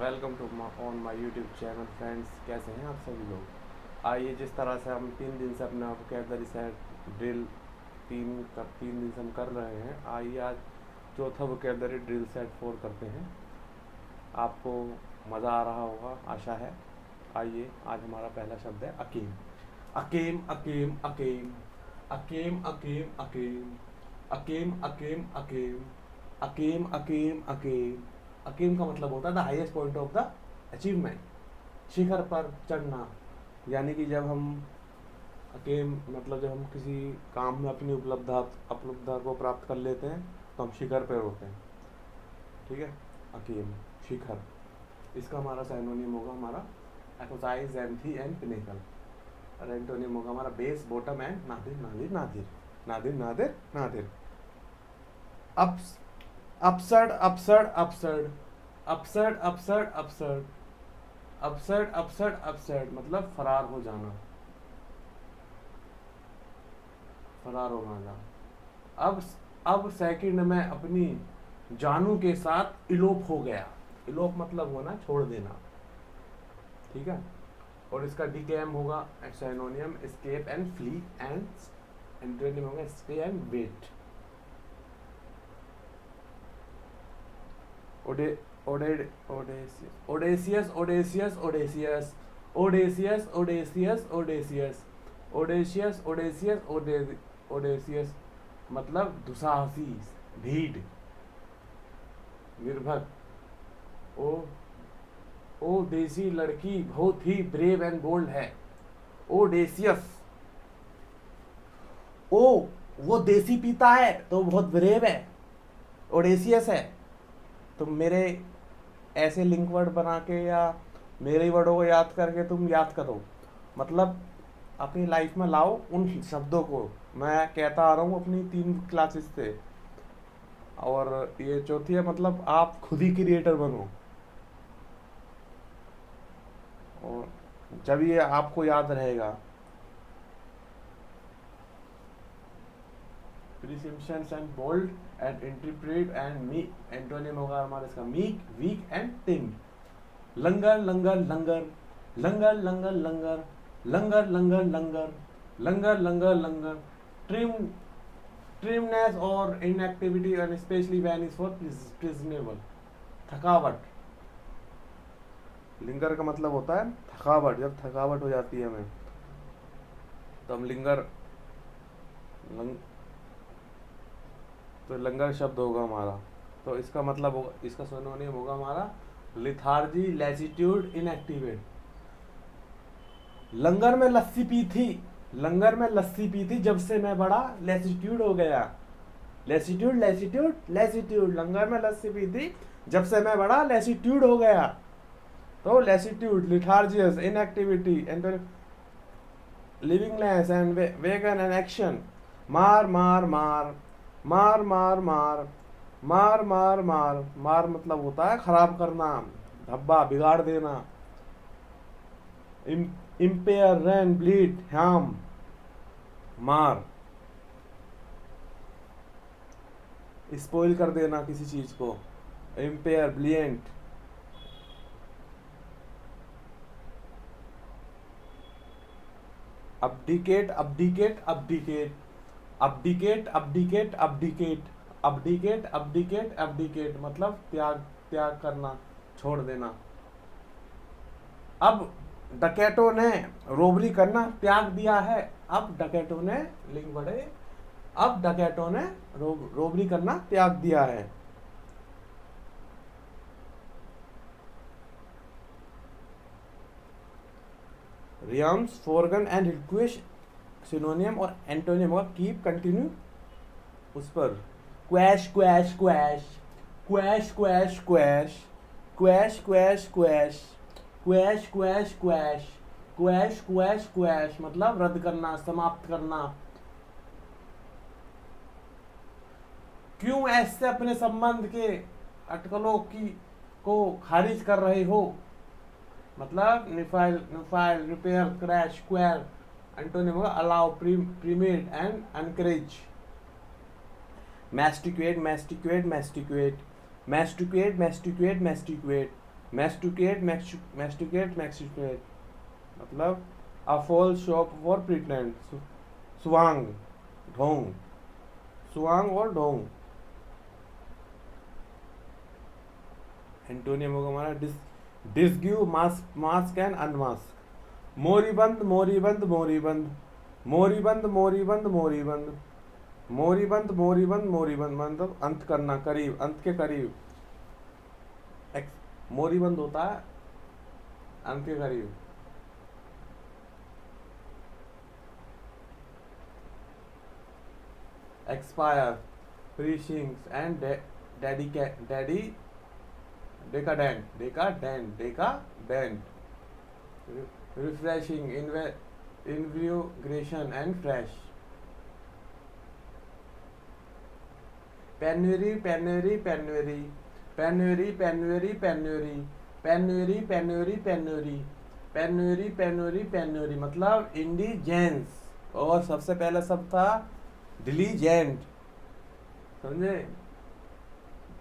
Welcome to on my YouTube channel friends. कैसे हैं आप सभी लोग। आइए, जिस तरह से हम 3 दिन से अपना वोकैबुलरी सेट ड्रिल 3 दिन से हम कर रहे हैं, आइए आज चौथा वोकैबुलरी ड्रिल सेट 4 करते हैं। आपको मज़ा आ रहा होगा, आशा है। आइए, आज हमारा पहला शब्द है acme. Acme acme acme acme acme acme acme acme acme acme acme acme. Acme का मतलब होता है the highest point of the achievement, शिखर पर चढ़ना। यानी कि जब हम अकीम मतलब जब हम किसी काम में अपनी उपलब्धता को प्राप्त कर लेते हैं तो हम शिखर पर होते हैं। ठीक है, अकीम शिखर। इसका हमारा साइनोनिम होगा हमारा एपोसाइज, एंथी एंड पिनेकल। और एंटोनिम होगा हमारा base, bottom and Nadir Nadir Nadir Nadir Nadir Nadir. Absurd absurd absurd absurd absurd absurd absurd absurd absurd मतलब फरार हो जाना, फरार हो जाना। अब सेकंड में अपनी जानू के साथ इलोप हो गया। इलोप मतलब होना छोड़ देना। ठीक है, और इसका डीकेएम होगा synonym escape and flee, and antonym होगा stay and wait. Audacious audacious audacious audacious audacious audacious audacious audacious audacious audacious मतलब दुसाहसी, भीड़, निर्भर। ओ देसी लड़की बहुत ही ब्रेव एंड बोल्ड है। ओडेसियस। वो देसी पीता है तो बहुत ब्रेव है, ओडेसियस है। तुम मेरे ऐसे लिंक वर्ड बना के या मेरे ही वर्डों को याद करके तुम याद करो, मतलब अपनी लाइफ में लाओ उन शब्दों को। मैं कहता आ रहा हूँ अपनी 3 क्लासेस से, और ये चौथी है, मतलब आप खुद ही क्रिएटर बनो। और जब ये आपको याद रहेगा। Presumptuous and bold and intrepid and meek. Antonym होगा हमारा इसका मीक, वीक एंड टिंग। लंगर लंगर लंगर लंगर लंगर लंगर लंगर लंगर लंगर लंगर लंगर लंगर। ट्रिमनेस और inactivity and especially when is for pleasurable. थकावट। लिंगर का मतलब होता है थकावट। जब थकावट हो जाती है हमें तो हम तो लंगर शब्द होगा हमारा। तो इसका मतलब होगा, इसका सिनोनिम होगा हमारा लिथार्जी, लैसिट्यूड, इनएक्टिवेट। लंगर में लस्सी पी थी, लंगर में लस्सी पी थी जब से मैं बड़ा लैसिट्यूड हो गया। लैसिट्यूड लैसिट्यूड लैसिट्यूड। लंगर में लस्सी पी थी जब से मैं बड़ा लैसिट्यूड हो गया। तो lassitude, lethargies, inactivity, lifeless and vigour and action. मार मार मार मार मार मार मार मार मार मार मतलब होता है खराब करना, धब्बा, बिगाड़ देना। इम्पेयर, रन, ब्लीड, हार्म, मार, स्पॉइल कर देना किसी चीज को। Empire, ब्लियंट। abdicate abdicate abdicate abdicate abdicate abdicate abdicate abdicate abdicate मतलब त्याग करना, छोड़ देना। अब डकैतों ने रोबरी करना त्याग दिया है। अब डकैतों ने लिंक बढ़े, अब डकैतों ने रोबरी करना त्याग दिया है। रियम्स, फोरगन एंड रिक्वेस्ट सिनोनिम और एंटोनिम होगा कीप, कंटिन्यू, उस पर। Quash quash quash quash quash quash quash quash quash quash quash quash quash quash quash मतलब रद्द करना, समाप्त करना। क्यों ऐसे अपने संबंध के अटकलों को खारिज कर रहे हो, मतलब निफाइल, रिपेयर, क्रैश, स्क्वायर। एंटोनिम होगा allow, premade and encourage. Masticate masticate masticate masticate masticate masticate masticate masticate masticate मतलब a false show for pretend, सुवांग ढोंग, सुवांग और ढोंग। एंटोनियम होगा हमारा disguise, mask and unmask, moribund moribund moribund, moribund moribund moribund, moribund moribund moribund मतलब अंत करना, करीब, अंत के करीब। मोरीबंद होता है अंत के करीब। Expire, perishing and decadent, refreshing, invigoration and fresh. Penury penury penury, penury penury penury, penury penury penury, penury penury penury मतलब इंडिजेंस। और सबसे पहला शब्द था डिलीजेंट, समझे।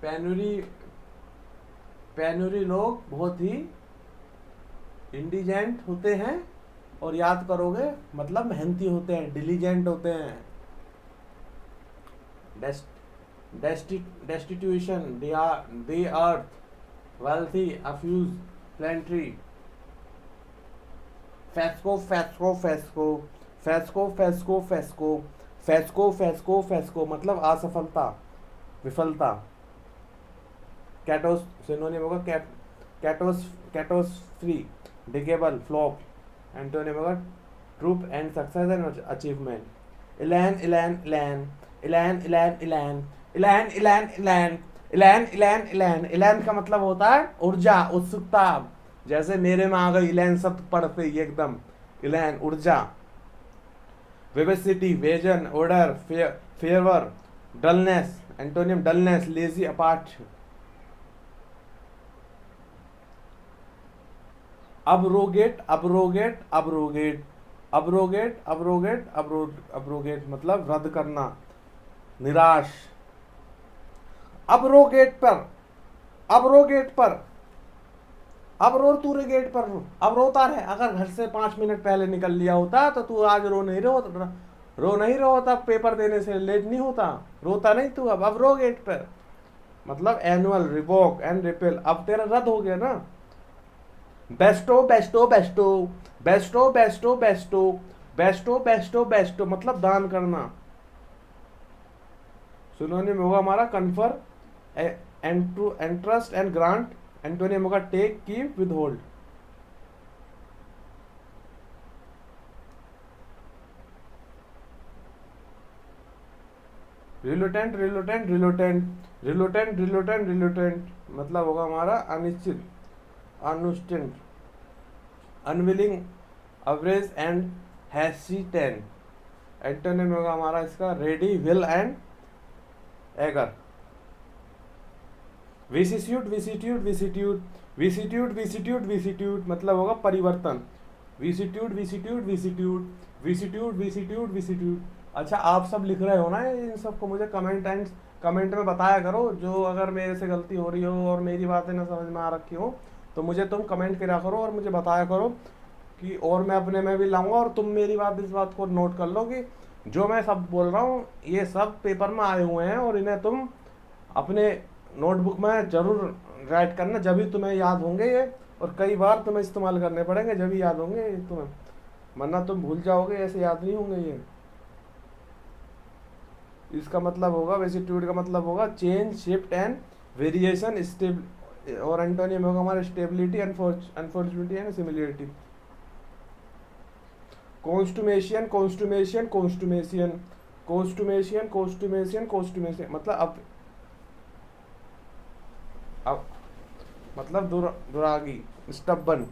पेन्युरी, पेन्युरी लोग बहुत ही इंडिजेंट होते हैं, और याद करोगे मतलब मेहनती होते हैं, डिलीजेंट होते हैं। destitution, the earth, wealthy, affuse, plenty। Fiasco fiasco fiasco, fiasco fiasco fiasco, fiasco fiasco fiasco मतलब असफलता, विफलता। कैटोस सिनोनिम होगा कैटोस्फ्री, डिगेबल, फ्लॉप। एंटोनिम होगा triumph and success and achievement. Elan elan elan, elan elan elan, elan elan elan, elan elan elan, elan का मतलब होता है ऊर्जा, उत्सुकता। जैसे मेरे में आ गई इलैन शब्द पढ़ते ही एकदम, इलैन ऊर्जा। Vivacity, vision, ardour, fervour, dullness. Antonym dullness, lazy, apart. Abrogate abrogate abrogate, abrogate abrogate abrogate मतलब रद्द करना, निराश। अब्रोगेट पर, अब्रोगेट पर, अब रो तू रे गेट पर, अब रोता रहे। अगर घर से 5 मिनट पहले निकल लिया होता तो तू आज रो नहीं रहा होता, पेपर देने से लेट नहीं होता, रोता नहीं तू। अब रो गेट पर मतलब एनुअल, रिवोक एंड रिपेल, अब तेरा रद्द हो गया ना। Bestow bestow bestow, bestow bestow bestow, bestow bestow bestow मतलब दान करना। सिनोनिम होगा हमारा confer, entrust and grant. Antonym होगा take, keep, withhold. Reluctant reluctant reluctant, reluctant reluctant reluctant मतलब होगा हमारा अनिश्चित, अनुष्ठित। Unwilling, averse and hesitant. Antonym होगा हमारा इसका ready, will and eager. Vicissitude vicissitude vicissitude, vicissitude vicissitude vicissitude मतलब होगा परिवर्तन। विसिट्यूड विसिट्यूड विसिट्यूड, विसिट्यूड विसिट्यूड विसिट्यूड। अच्छा, आप सब लिख रहे हो ना इन सबको, मुझे कमेंट में बताया करो। जो अगर मेरे से गलती हो रही हो और मेरी बातें ना समझ में आ रखी हो तो मुझे तुम कमेंट करा करो और मुझे बताया करो कि, और मैं अपने में भी लाऊंगा। और तुम मेरी इस बात को नोट कर लो कि जो मैं सब बोल रहा हूँ ये सब पेपर में आए हुए हैं, और इन्हें तुम अपने नोटबुक में जरूर राइट करना, जब भी तुम्हें याद होंगे ये। और कई बार तुम्हें इस्तेमाल करने पड़ेंगे जब भी याद होंगे तुम्हें, वरना तुम भूल जाओगे, ऐसे याद नहीं होंगे ये। इसका मतलब होगा विसिट्यूड का मतलब होगा चेंज, शिफ्ट एंड वेरिएशन। और एंटोनियम होगा हमारा स्टेबिलिटी, अनफॉर्चुनिटी एंड सिमिलरिटी। कॉन्स्टुमेशन कॉन्स्टुमेशन कॉन्स्टुमेशन, कॉन्स्टुमेशन कॉन्स्टुमेशन कॉन्स्टुमेशन मतलब अब मतलब दुरागी, स्टब्बन,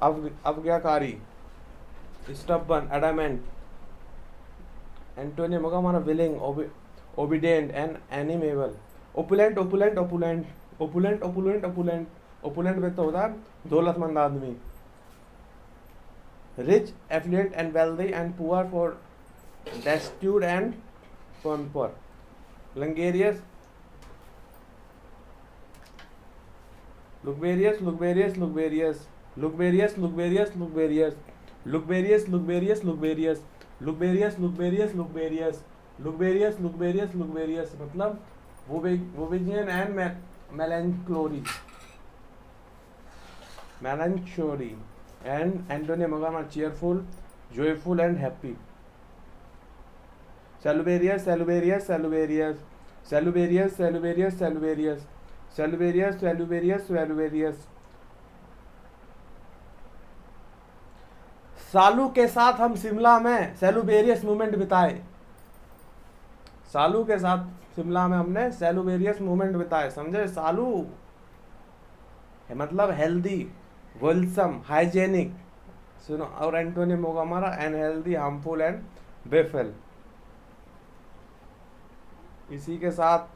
अवज्ञाकारी, स्टब्बन, एडामेंट। एंटोनियम होगा हमारा willing, obedient and amenable. Opulent opulent opulent, opulent opulent opulent, opulent में तो होता है दौलतमंद आदमी। Rich, affluent and wealthy and poor, for destitute and pauper. Luxurious, Luxurious, luxurious, luxurious, luxurious, luxurious, luxurious, luxurious, luxurious, luxurious, luxurious, luxurious, luxurious, luxurious, luxurious, luxurious मतलब Wobegian and melancholy, melancholy, and antonym होगा cheerful, joyful and happy. Salubrious, salubrious, salubrious, salubrious, salubrious, salubrious, salubrious, salubrious, salubrious. सालू के साथ हम शिमला में सेलुबेरियस moment बिताए। सालू के साथ शिमला में हमने सेलुबेरियस मोमेंट बिताए, समझे। सालू है मतलब हेल्दी, वेलसम, हाइजेनिक, सुनो। और एंटोनिम होगा हमारा अनहेल्दी, हार्मफुल एंड बेफल। इसी के साथ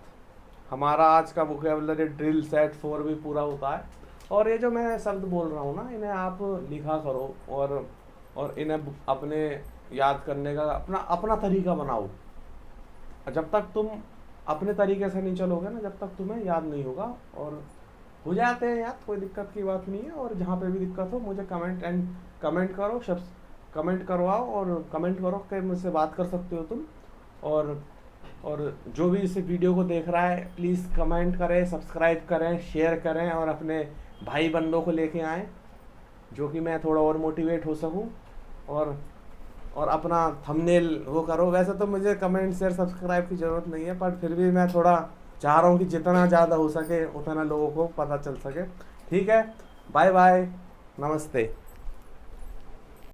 हमारा आज का वोकैबुलरी ड्रिल सेट 4 भी पूरा होता है। और ये जो मैं शब्द बोल रहा हूँ ना, इन्हें आप लिखा करो और इन्हें अपने याद करने का अपना तरीका बनाओ। जब तक तुम अपने तरीके से नहीं चलोगे ना, जब तक तुम्हें याद नहीं होगा। और हो जाते हैं याद, कोई दिक्कत की बात नहीं है। और जहाँ पे भी दिक्कत हो मुझे कमेंट करो, कमेंट करवाओ और कमेंट करो कि मुझसे बात कर सकते हो तुम। और जो भी इस वीडियो को देख रहा है प्लीज़ कमेंट करें, सब्सक्राइब करें, शेयर करें और अपने भाई बंदों को लेके आएँ, जो कि मैं थोड़ा और मोटिवेट हो सकूं। और अपना थंबनेल वो करो। वैसे तो मुझे कमेंट शेयर सब्सक्राइब की ज़रूरत नहीं है, पर फिर भी मैं थोड़ा चाह रहा हूँ कि जितना ज़्यादा हो सके उतना लोगों को पता चल सके। ठीक है, बाय बाय, नमस्ते।